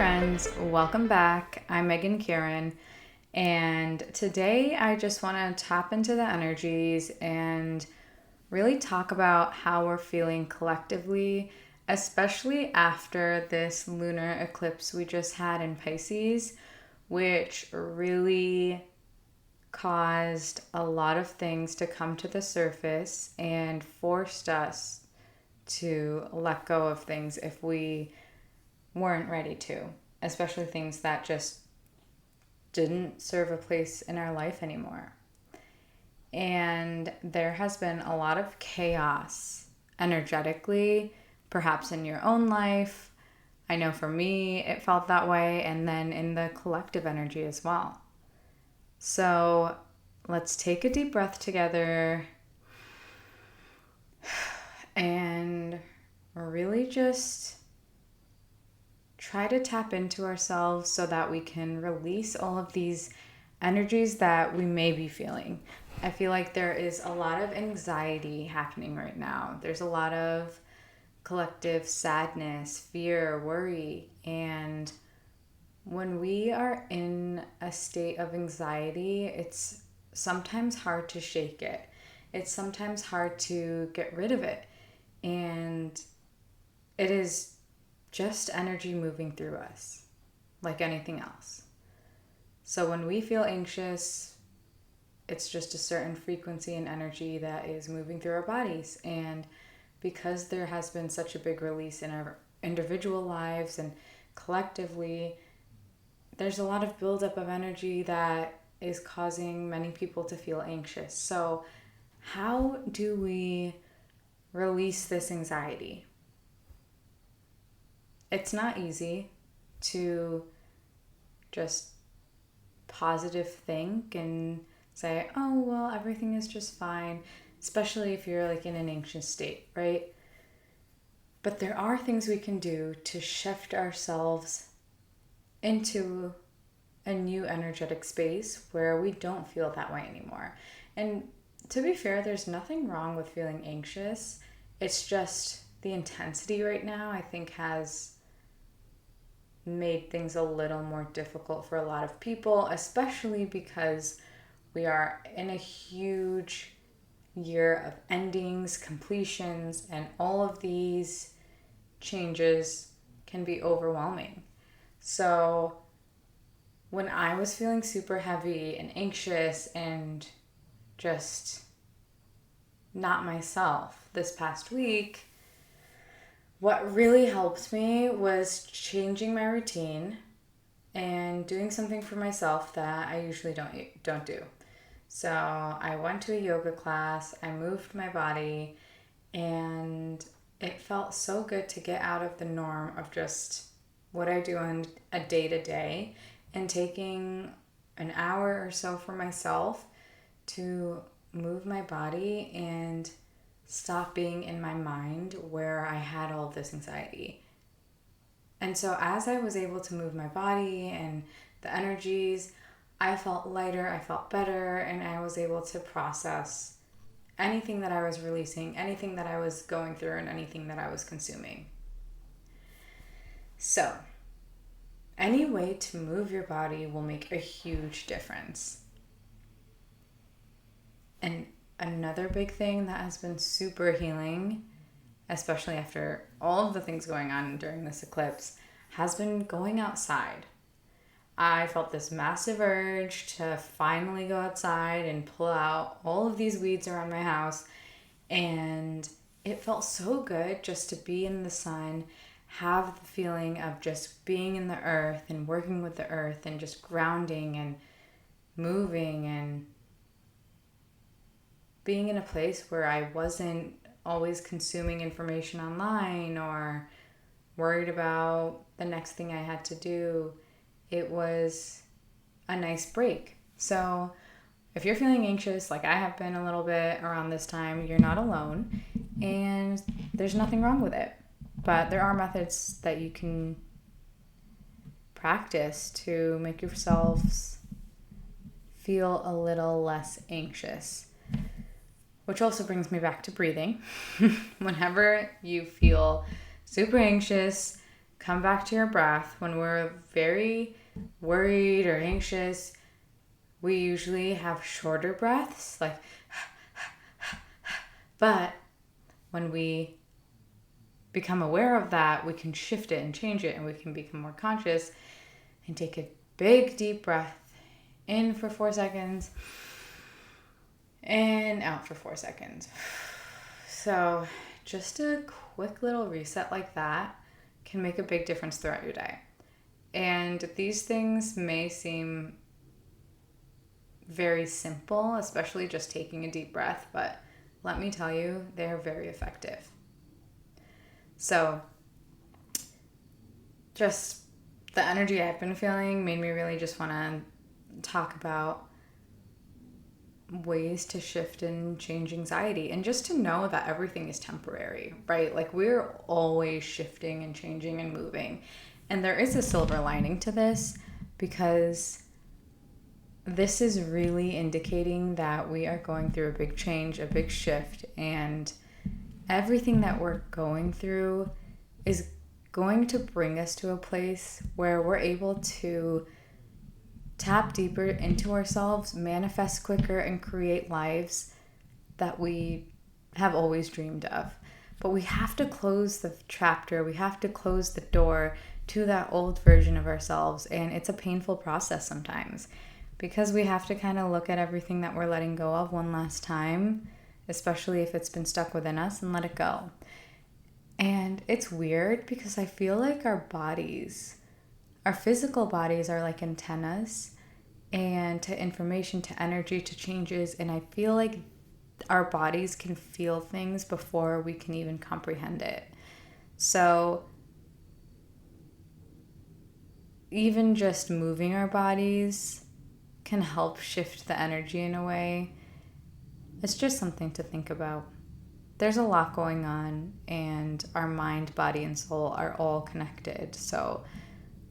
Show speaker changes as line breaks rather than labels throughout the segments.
friends, welcome back. I'm Megan Kieran, and today I just want to tap into the energies and really talk about how we're feeling collectively, especially after this lunar eclipse we just had in Pisces, which really caused a lot of things to come to the surface and forced us to let go of things if we weren't ready to, especially things that just didn't serve a place in our life anymore. And there has been a lot of chaos energetically, perhaps in your own life. I know for me, it felt that way, and then in the collective energy as well. So let's take a deep breath together and really just try to tap into ourselves so that we can release all of these energies that we may be feeling. I feel like there is a lot of anxiety happening right now. There's a lot of collective sadness, fear, worry. And when we are in a state of anxiety, it's sometimes hard to shake it. It's sometimes hard to get rid of it. And it is just energy moving through us, like anything else. So when we feel anxious, it's just a certain frequency and energy that is moving through our bodies. And because there has been such a big release in our individual lives and collectively, there's a lot of buildup of energy that is causing many people to feel anxious. So how do we release this anxiety? It's not easy to just positive think and say, oh, well, everything is just fine, especially if you're like in an anxious state, right? But there are things we can do to shift ourselves into a new energetic space where we don't feel that way anymore. And to be fair, there's nothing wrong with feeling anxious. It's just the intensity right now, I think, has made things a little more difficult for a lot of people, especially because we are in a huge year of endings, completions, and all of these changes can be overwhelming. So when I was feeling super heavy and anxious and just not myself this past week, what really helped me was changing my routine and doing something for myself that I usually don't do. So I went to a yoga class, I moved my body, and it felt so good to get out of the norm of just what I do on a day-to-day and taking an hour or so for myself to move my body and stop being in my mind where I had all of this anxiety. And so as I was able to move my body and the energies, I felt lighter, I felt better, and I was able to process anything that I was releasing, anything that I was going through, and anything that I was consuming. So, any way to move your body will make a huge difference. And another big thing that has been super healing, especially after all of the things going on during this eclipse, has been going outside. I felt this massive urge to finally go outside and pull out all of these weeds around my house. And it felt so good just to be in the sun, have the feeling of just being in the earth and working with the earth and just grounding and moving and being in a place where I wasn't always consuming information online or worried about the next thing I had to do. It was a nice break. So if you're feeling anxious, like I have been a little bit around this time, you're not alone, and there's nothing wrong with it. But there are methods that you can practice to make yourselves feel a little less anxious. Which also brings me back to breathing. Whenever you feel super anxious, come back to your breath. When we're very worried or anxious, we usually have shorter breaths, like, but when we become aware of that, we can shift it and change it, and we can become more conscious and take a big deep breath in for 4 seconds and out for 4 seconds. So just a quick little reset like that can make a big difference throughout your day. And these things may seem very simple, especially just taking a deep breath, but let me tell you, they are very effective. So just the energy I've been feeling made me really just want to talk about ways to shift and change anxiety, and just to know that everything is temporary, right? Like, we're always shifting and changing and moving. And there is a silver lining to this, because this is really indicating that we are going through a big change, a big shift, and everything that we're going through is going to bring us to a place where we're able to tap deeper into ourselves, manifest quicker, and create lives that we have always dreamed of. But we have to close the chapter, we have to close the door to that old version of ourselves, and it's a painful process sometimes, because we have to kind of look at everything that we're letting go of one last time, especially if it's been stuck within us, and let it go. And it's weird, because I feel like our bodies, our physical bodies, are like antennas, and to information, to energy, to changes. And I feel like our bodies can feel things before we can even comprehend it. So even just moving our bodies can help shift the energy in a way. It's just something to think about. There's a lot going on, and our mind, body, and soul are all connected. So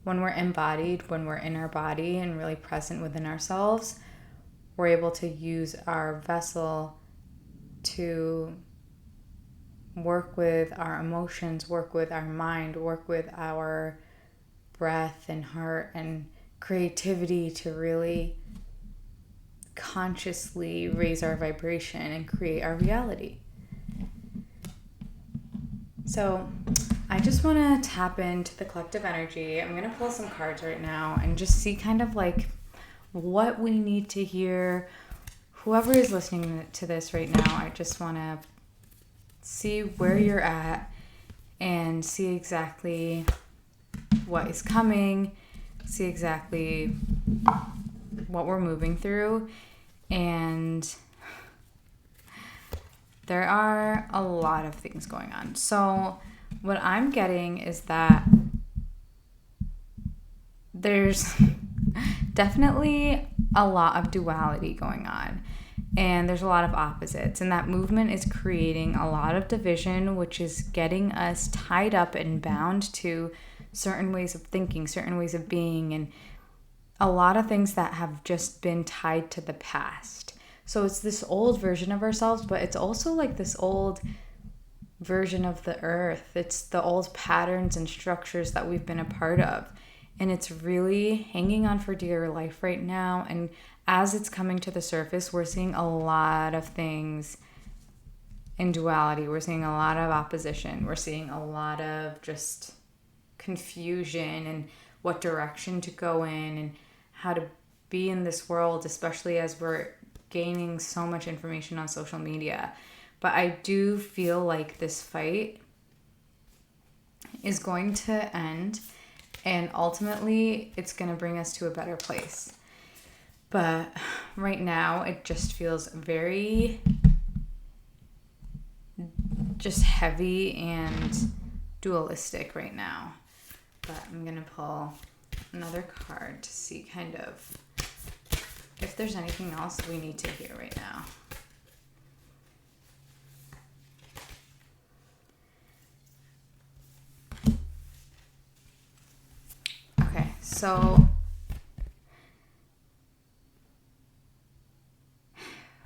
when we're embodied, when we're in our body and really present within ourselves, we're able to use our vessel to work with our emotions, work with our mind, work with our breath and heart and creativity to really consciously raise our vibration and create our reality. So I just want to tap into the collective energy. I'm going to pull some cards right now and just see kind of like what we need to hear. Whoever is listening to this right now, I just want to see where you're at and see exactly what is coming, see exactly what we're moving through. And there are a lot of things going on. So what I'm getting is that there's definitely a lot of duality going on, and there's a lot of opposites, and that movement is creating a lot of division, which is getting us tied up and bound to certain ways of thinking, certain ways of being, and a lot of things that have just been tied to the past. So it's this old version of ourselves, but it's also like this old version of the earth. It's the old patterns and structures that we've been a part of. And it's really hanging on for dear life right now. And as it's coming to the surface, we're seeing a lot of things in duality. We're seeing a lot of opposition. We're seeing a lot of just confusion and what direction to go in and how to be in this world, especially as we're gaining so much information on social media. But I do feel like this fight is going to end, and ultimately it's going to bring us to a better place. But right now it just feels very just heavy and dualistic right now. But I'm going to pull another card to see kind of if there's anything else we need to hear right now. Okay, so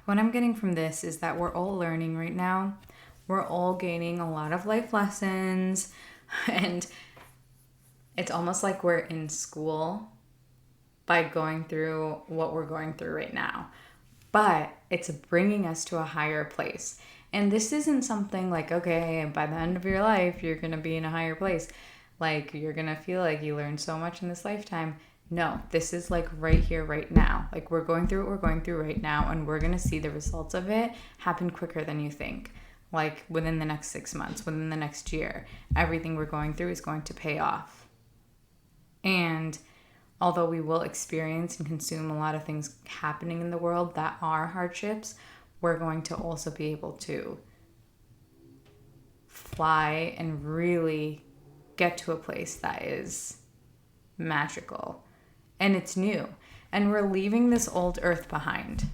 what I'm getting from this is that we're all learning right now. We're all gaining a lot of life lessons, and It's almost like we're in school by going through what we're going through right now. But it's bringing us to a higher place. And this isn't something like, okay, by the end of your life, you're going to be in a higher place. Like, you're going to feel like you learned so much in this lifetime. No, this is like right here, right now. Like, we're going through what we're going through right now, and we're going to see the results of it happen quicker than you think. Like, within the next 6 months, within the next year, everything we're going through is going to pay off. And although we will experience and consume a lot of things happening in the world that are hardships, we're going to also be able to fly and really get to a place that is magical. And it's new. And we're leaving this old earth behind.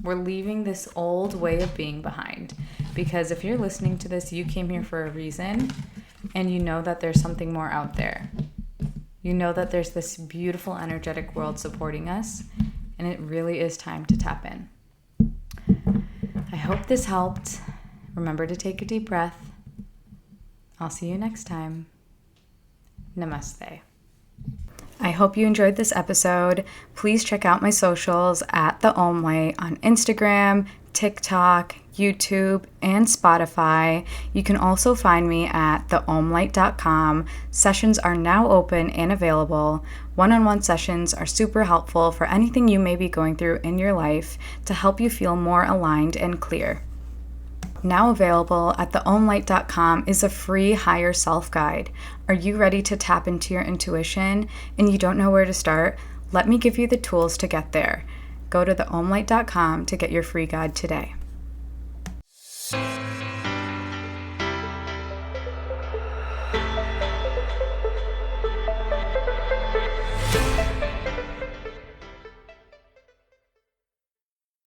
We're leaving this old way of being behind. Because if you're listening to this, you came here for a reason, and you know that there's something more out there. You know that there's this beautiful, energetic world supporting us, and it really is time to tap in. I hope this helped. Remember to take a deep breath. I'll see you next time. Namaste. I hope you enjoyed this episode. Please check out my socials at The Om Light on Instagram, TikTok, YouTube, and Spotify. You can also find me at theomlight.com. Sessions are now open and available. One-on-one sessions are super helpful for anything you may be going through in your life to help you feel more aligned and clear. Now available at theomlight.com is a free higher self guide. Are you ready to tap into your intuition and you don't know where to start? Let me give you the tools to get there. Go to theomlight.com to get your free guide today.